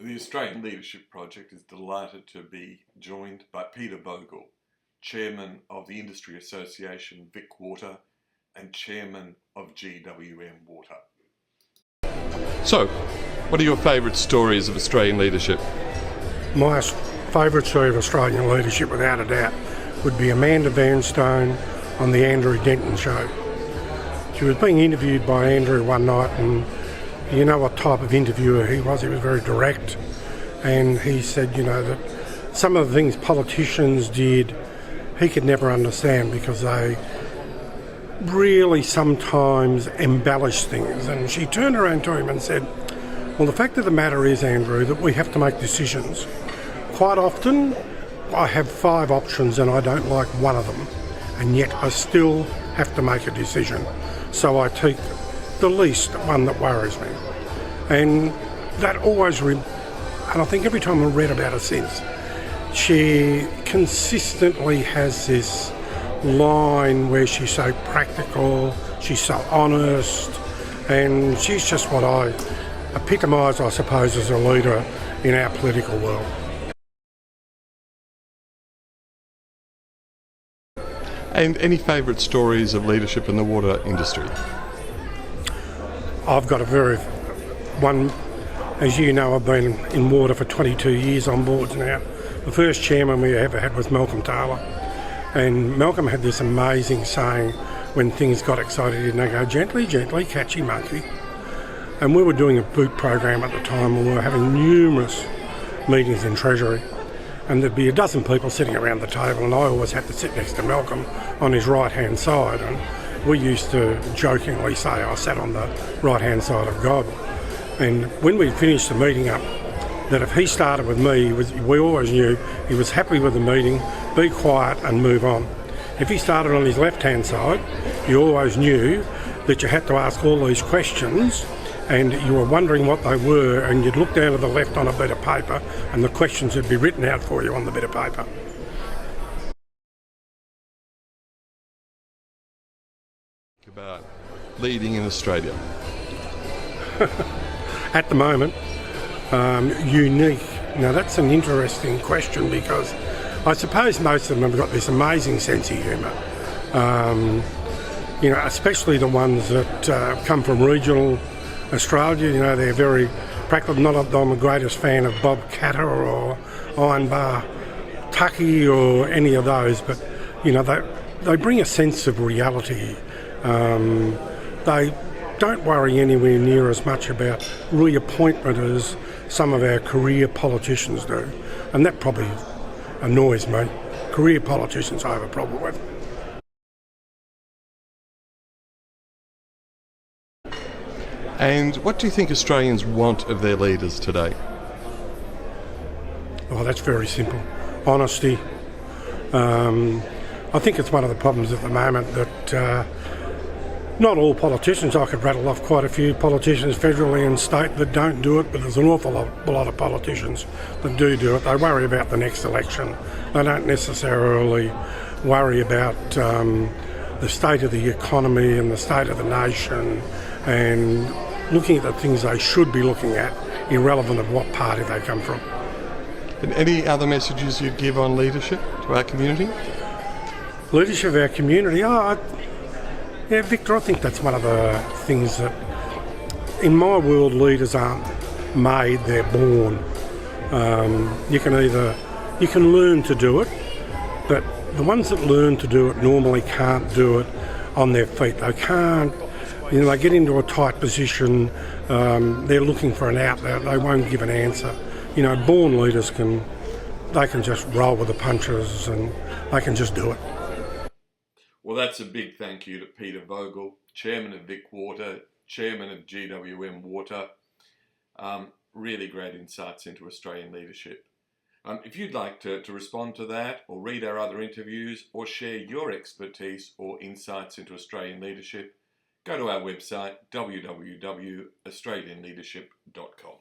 The Australian Leadership Project is delighted to be joined by Peter Vogel, Chairman of the Industry Association Vicwater and Chairman of GWMWater. So, what are your favourite stories of Australian leadership? My favourite story of Australian leadership, without a doubt, would be Amanda Vanstone on the Andrew Denton show. She was being interviewed by Andrew one night, and you know what type of interviewer he was. He was very direct, and he said, that some of the things politicians did, he could never understand because they really sometimes embellish things. And she turned around to him and said, well, the fact of the matter is, Andrew, that we have to make decisions. Quite often, I have 5 options and I don't like one of them, and yet I still have to make a decision. So I take the least one that worries me. And that always, and I think every time I read about her since, she consistently has this line where she's so practical, she's so honest, and she's just what I epitomise, I suppose, as a leader in our political world. And any favourite stories of leadership in the water industry? I've got one, as you know, I've been in water for 22 years on boards now. The first chairman we ever had was Malcolm Taylor. And Malcolm had this amazing saying when things got excited, he'd go, gently, gently, catchy monkey. And we were doing a boot program at the time, and we were having numerous meetings in Treasury. And there'd be a dozen people sitting around the table, and I always had to sit next to Malcolm on his right-hand side. And we used to jokingly say I sat on the right-hand side of God. And when we finished the meeting up, that if he started with me, we always knew he was happy with the meeting, be quiet and move on. If he started on his left-hand side, you always knew that you had to ask all these questions, and you were wondering what they were, and you'd look down to the left on a bit of paper, and the questions would be written out for you on the bit of paper. About leading in Australia? At the moment, unique. Now that's an interesting question, because I suppose most of them have got this amazing sense of humour. Especially the ones that come from regional Australia. They're very practical. Not that I'm the greatest fan of Bob Catter or Iron Bar Tucky or any of those, but they bring a sense of reality. They don't worry anywhere near as much about reappointment as some of our career politicians do, and that probably annoys me. Career politicians I have a problem with. And what do you think Australians want of their leaders today? Oh, that's very simple. Honesty. I think it's one of the problems at the moment that not all politicians, I could rattle off quite a few politicians federally and state that don't do it, but there's an awful lot of politicians that do it. They worry about the next election. They don't necessarily worry about the state of the economy and the state of the nation, and looking at the things they should be looking at, irrelevant of what party they come from. And any other messages you'd give on leadership to our community? Leadership of our community? Yeah, Victor, I think that's one of the things that, in my world, leaders aren't made, they're born. You can learn to do it, but the ones that learn to do it normally can't do it on their feet. They can't, they get into a tight position, they're looking for an outlet, they won't give an answer. Born leaders can just roll with the punches and they can just do it. Well, that's a big thank you to Peter Vogel, Chairman of Vicwater, Chairman of GWMWater. Really great insights into Australian leadership. If you'd like to respond to that, or read our other interviews, or share your expertise or insights into Australian leadership, go to our website, www.australianleadership.com.